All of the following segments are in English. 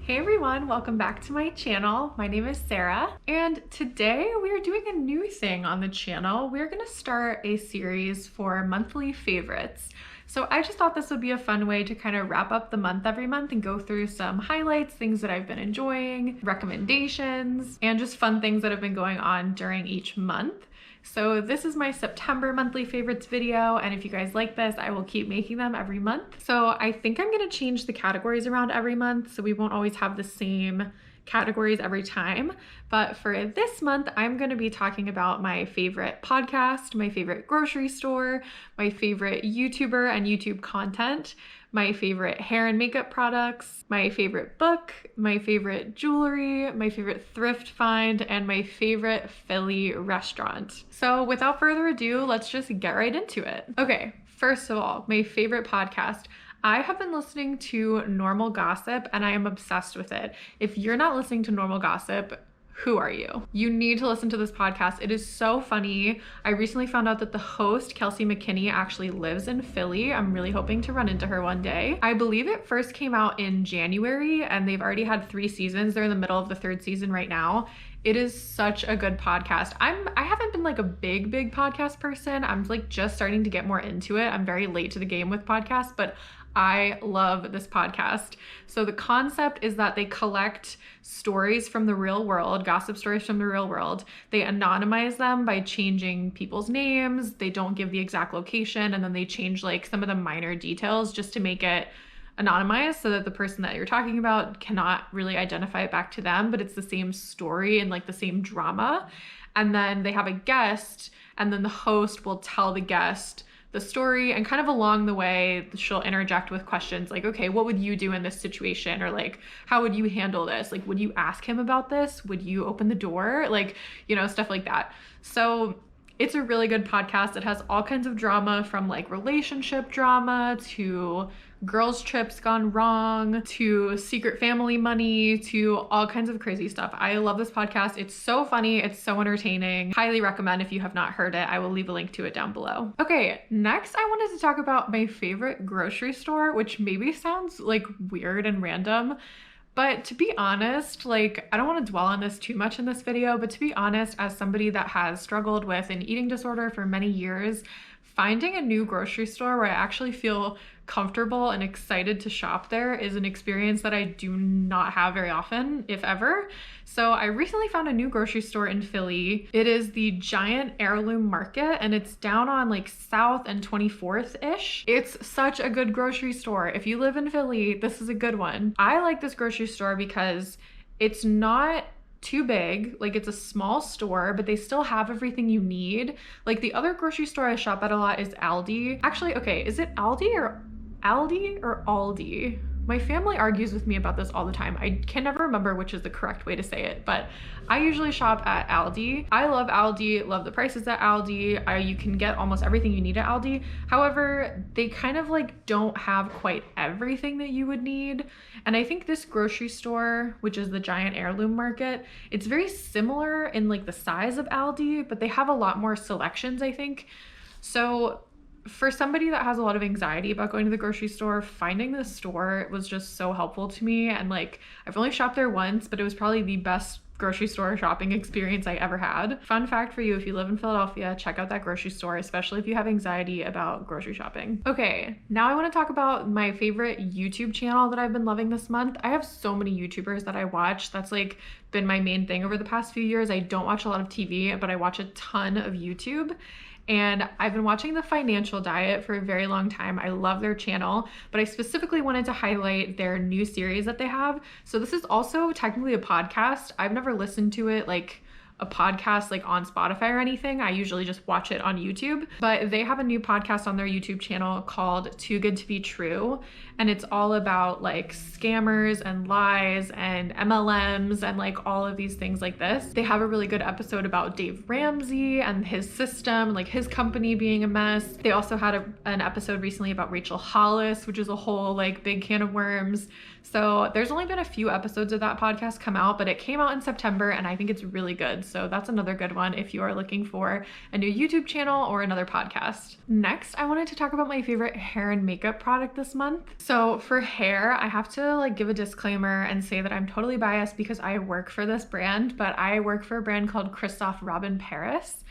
Hey everyone, welcome back to my channel. My name is Sarah, and today we are doing a new thing on the channel. We're gonna start a series for monthly favorites. So I just thought this would be a fun way to kind of wrap up the month every month and go through some highlights, things that I've been enjoying, recommendations, and just fun things that have been going on during each month. So this is my September monthly favorites video, and if you guys like this, I will keep making them every month. So I think I'm gonna change the categories around every month, so we won't always have the same categories every time. But for this month, I'm gonna be talking about my favorite podcast, my favorite grocery store, my favorite YouTuber and YouTube content, my favorite hair and makeup products, my favorite book, my favorite jewelry, my favorite thrift find, and my favorite Philly restaurant. So without further ado, let's just get right into it. Okay, first of all, my favorite podcast. I have been listening to Normal Gossip and I am obsessed with it. If you're not listening to Normal Gossip, who are you? You need to listen to this podcast. It is so funny. I recently found out that the host, Kelsey McKinney, actually lives in Philly. I'm really hoping to run into her one day. I believe it first came out in January and they've already had 3 seasons. They're in the middle of the 3rd season right now. It is such a good podcast. I haven't been like a big podcast person. I'm like just starting to get more into it. I'm very late to the game with podcasts, but I love this podcast. So the concept is that they collect stories from the real world, gossip stories from the real world. They anonymize them by changing people's names. They don't give the exact location, and then they change like some of the minor details just to make it anonymized so that the person that you're talking about cannot really identify it back to them, but it's the same story and like the same drama. And then they have a guest, and then the host will tell the guest the story, and kind of along the way she'll interject with questions like, okay, what would you do in this situation? Or like, how would you handle this? Like, would you ask him about this? Would you open the door? Like, you know, stuff like that. So it's a really good podcast. It has all kinds of drama, from like relationship drama to girls' trips gone wrong to secret family money to all kinds of crazy stuff. I love this podcast. It's so funny. It's so entertaining. Highly recommend if you have not heard it. I will leave a link to it down below. Okay, next I wanted to talk about my favorite grocery store, which maybe sounds like weird and random. But to be honest, like, I don't want to dwell on this too much in this video, but to be honest, as somebody that has struggled with an eating disorder for many years, finding a new grocery store where I actually feel comfortable and excited to shop there is an experience that I do not have very often, if ever. So I recently found a new grocery store in Philly. It is the Giant Heirloom Market, and it's down on like South and 24th-ish. It's such a good grocery store. If you live in Philly, this is a good one. I like this grocery store because it's not too big, like it's a small store, but they still have everything you need. Like the other grocery store I shop at a lot is Aldi. Actually, okay, is it Aldi or Aldi? My family argues with me about this all the time. I can never remember which is the correct way to say it, but I usually shop at Aldi. I love Aldi, love the prices at Aldi. You can get almost everything you need at Aldi. However, they kind of like don't have quite everything that you would need. And I think this grocery store, which is the Giant Heirloom Market, it's very similar in like the size of Aldi, but they have a lot more selections, I think. So for somebody that has a lot of anxiety about going to the grocery store, finding this store was just so helpful to me. And like, I've only shopped there once, but it was probably the best grocery store shopping experience I ever had. Fun fact for you, if you live in Philadelphia, check out that grocery store, especially if you have anxiety about grocery shopping. Okay, now I want to talk about my favorite YouTube channel that I've been loving this month. I have so many YouTubers that I watch. That's like been my main thing over the past few years. I don't watch a lot of TV, but I watch a ton of YouTube. And I've been watching The Financial Diet for a very long time. I love their channel, but I specifically wanted to highlight their new series that they have. So this is also technically a podcast. I've never listened to it like a podcast like on Spotify or anything. I usually just watch it on YouTube, but they have a new podcast on their YouTube channel called Too Good to Be True. And it's all about like scammers and lies and MLMs and like all of these things like this. They have a really good episode about Dave Ramsey and his system, like his company being a mess. They also had an episode recently about Rachel Hollis, which is a whole like big can of worms. So there's only been a few episodes of that podcast come out, but it came out in September and I think it's really good. So that's another good one if you are looking for a new YouTube channel or another podcast. Next, I wanted to talk about my favorite hair and makeup product this month. So for hair, I have to like give a disclaimer and say that I'm totally biased because I work for this brand, but I work for a brand called Christophe Robin Paris.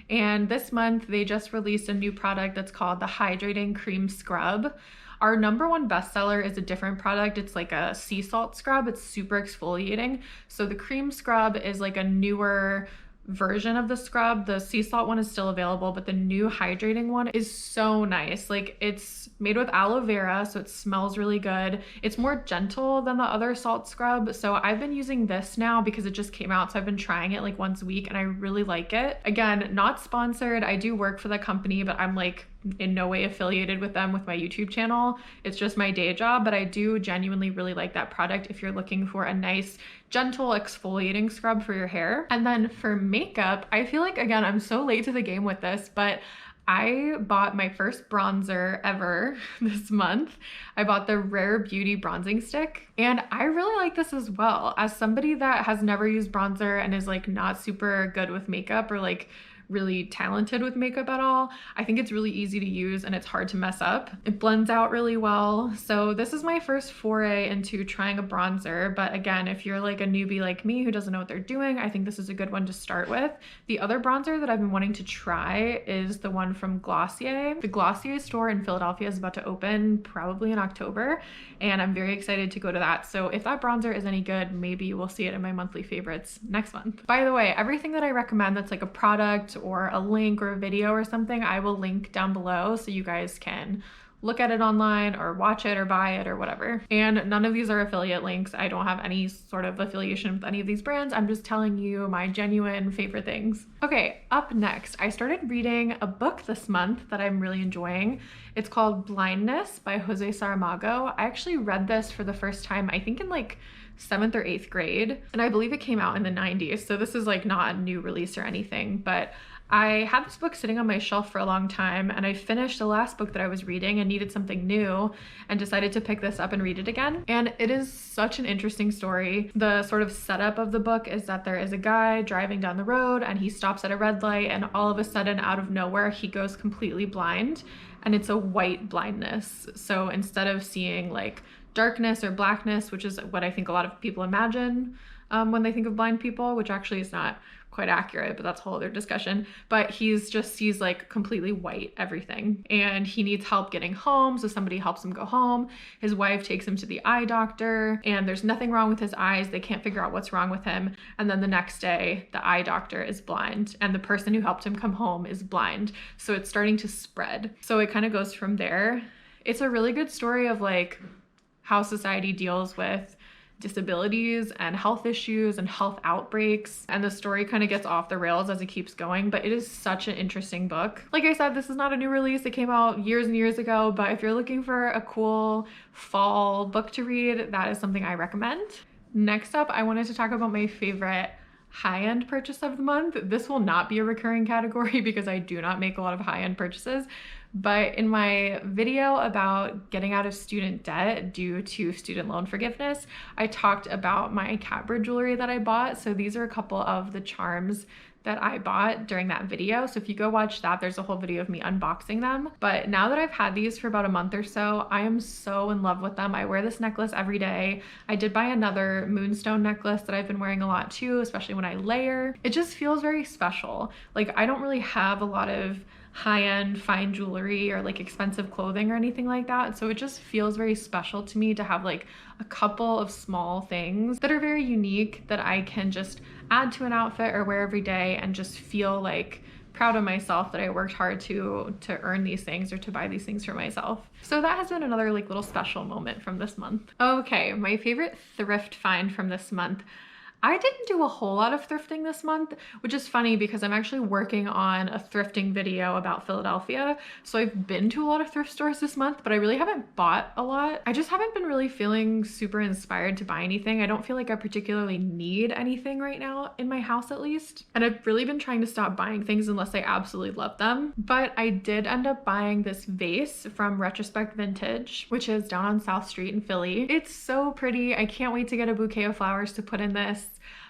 And this month they just released a new product that's called the Hydrating Cream Scrub. Our number one bestseller is a different product. It's like a sea salt scrub. It's super exfoliating. So the cream scrub is like a newer version of the scrub. The sea salt one is still available, but the new hydrating one is so nice. Like, it's made with aloe vera, so it smells really good. It's more gentle than the other salt scrub. So I've been using this now because it just came out. So I've been trying it like once a week and I really like it. Again, not sponsored. I do work for the company, but I'm like in no way affiliated with them with my YouTube channel. It's just my day job, but I do genuinely really like that product if you're looking for a nice, gentle exfoliating scrub for your hair. And then for makeup, I feel like, again, I'm so late to the game with this, but I bought my first bronzer ever this month. I bought the Rare Beauty bronzing stick, and I really like this as well. As somebody that has never used bronzer and is like not super good with makeup or like really talented with makeup at all, I think it's really easy to use and it's hard to mess up. It blends out really well. So this is my first foray into trying a bronzer. But again, if you're like a newbie like me who doesn't know what they're doing, I think this is a good one to start with. The other bronzer that I've been wanting to try is the one from Glossier. The Glossier store in Philadelphia is about to open probably in October, and I'm very excited to go to that. So if that bronzer is any good, maybe we'll see it in my monthly favorites next month. By the way, everything that I recommend that's like a product or a link or a video or something, I will link down below so you guys can look at it online or watch it or buy it or whatever. And none of these are affiliate links. I don't have any sort of affiliation with any of these brands. I'm just telling you my genuine favorite things. Okay, up next, I started reading a book this month that I'm really enjoying. It's called Blindness by Jose Saramago. I actually read this for the first time, I think in like 7th or 8th grade, and I believe it came out in the 90s. So this is like not a new release or anything, but I had this book sitting on my shelf for a long time, and I finished the last book that I was reading and needed something new and decided to pick this up and read it again. And it is such an interesting story. The sort of setup of the book is that there is a guy driving down the road and he stops at a red light, and all of a sudden, out of nowhere, he goes completely blind, and it's a white blindness. So instead of seeing like darkness or blackness, which is what I think a lot of people imagine when they think of blind people, which actually is not quite accurate, but that's a whole other discussion. But he's just sees like completely white everything, and he needs help getting home, so somebody helps him go home. His wife takes him to the eye doctor, and there's nothing wrong with his eyes. They can't figure out what's wrong with him. And then the next day, the eye doctor is blind, and the person who helped him come home is blind. So it's starting to spread. So it kind of goes from there. It's a really good story of like how society deals with disabilities and health issues and health outbreaks, and the story kind of gets off the rails as it keeps going, but it is such an interesting book. Like I said, this is not a new release. It came out years and years ago, but if you're looking for a cool fall book to read, that is something I recommend. Next up, I wanted to talk about my favorite high-end purchase of the month. This will not be a recurring category because I do not make a lot of high-end purchases, but in my video about getting out of student debt due to student loan forgiveness, I talked about my catbird jewelry that I bought. So these are a couple of the charms that I bought during that video. So if you go watch that, there's a whole video of me unboxing them. But now that I've had these for about a month or so, I am so in love with them. I wear this necklace every day. I did buy another moonstone necklace that I've been wearing a lot too, especially when I layer. It just feels very special. Like, I don't really have a lot of high-end fine jewelry or like expensive clothing or anything like that, so it just feels very special to me to have like a couple of small things that are very unique that I can just add to an outfit or wear every day and just feel like proud of myself that I worked hard to earn these things or to buy these things for myself. So that has been another like little special moment from this month. Okay, my favorite thrift find from this month. I didn't do a whole lot of thrifting this month, which is funny because I'm actually working on a thrifting video about Philadelphia. So I've been to a lot of thrift stores this month, but I really haven't bought a lot. I just haven't been really feeling super inspired to buy anything. I don't feel like I particularly need anything right now in my house, at least. And I've really been trying to stop buying things unless I absolutely love them. But I did end up buying this vase from Retrospect Vintage, which is down on South Street in Philly. It's so pretty. I can't wait to get a bouquet of flowers to put in this.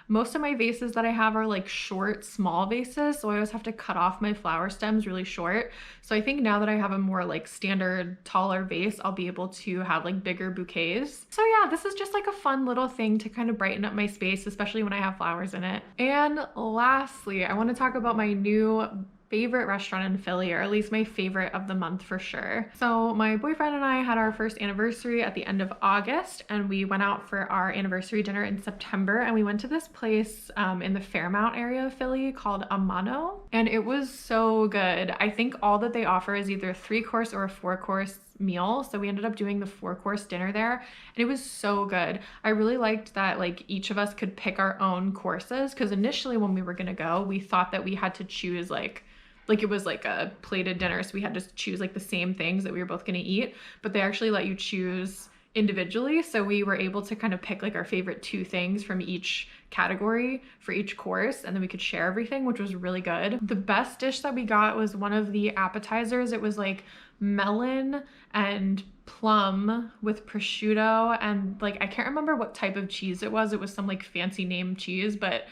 Most of my vases that I have are like short, small vases, so I always have to cut off my flower stems really short. So I think now that I have a more like standard, taller vase, I'll be able to have like bigger bouquets. So yeah, this is just like a fun little thing to kind of brighten up my space, especially when I have flowers in it. And lastly, I want to talk about my new favorite restaurant in Philly, or at least my favorite of the month for sure. So my boyfriend and I had our first anniversary at the end of August, and we went out for our anniversary dinner in September, and we went to this place in the Fairmount area of Philly called Amano, and it was so good. I think all that they offer is either a 3-course or a 4-course meal, so we ended up doing the 4-course dinner there, and it was so good. I really liked that like each of us could pick our own courses, because initially when we were gonna go, we thought that we had to choose like it was like a plated dinner, so we had to choose like the same things that we were both gonna eat, but they actually let you choose individually, so we were able to kind of pick like our favorite 2 things from each category for each course, and then we could share everything, which was really good. The best dish that we got was one of the appetizers. It was like melon and plum with prosciutto, and like I can't remember what type of cheese it was. It was some like fancy name cheese, but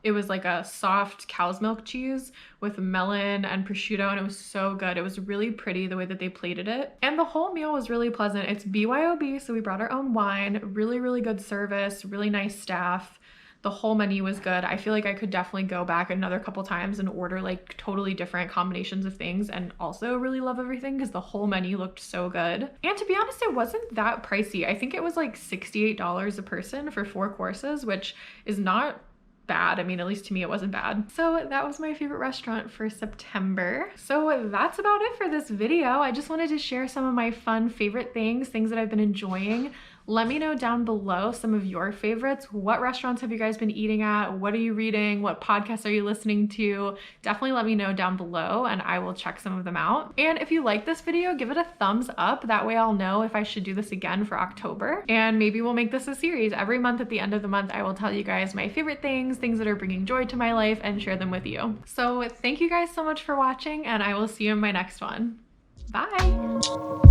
it was like a soft cow's milk cheese with melon and prosciutto, and it was so good. It was really pretty the way that they plated it. And the whole meal was really pleasant. It's BYOB, so we brought our own wine. Really, really good service, really nice staff. The whole menu was good. I feel like I could definitely go back another couple times and order like totally different combinations of things and also really love everything, because the whole menu looked so good. And to be honest, it wasn't that pricey. I think it was like $68 a person for 4 courses, which is not bad. I mean, at least to me, it wasn't bad. So that was my favorite restaurant for September. So that's about it for this video. I just wanted to share some of my fun favorite things that I've been enjoying. Let me know down below some of your favorites. What restaurants have you guys been eating at? What are you reading? What podcasts are you listening to? Definitely let me know down below and I will check some of them out. And if you like this video, give it a thumbs up. That way I'll know if I should do this again for October. And maybe we'll make this a series. Every month at the end of the month, I will tell you guys my favorite things that are bringing joy to my life, and share them with you. So thank you guys so much for watching, and I will see you in my next one. Bye!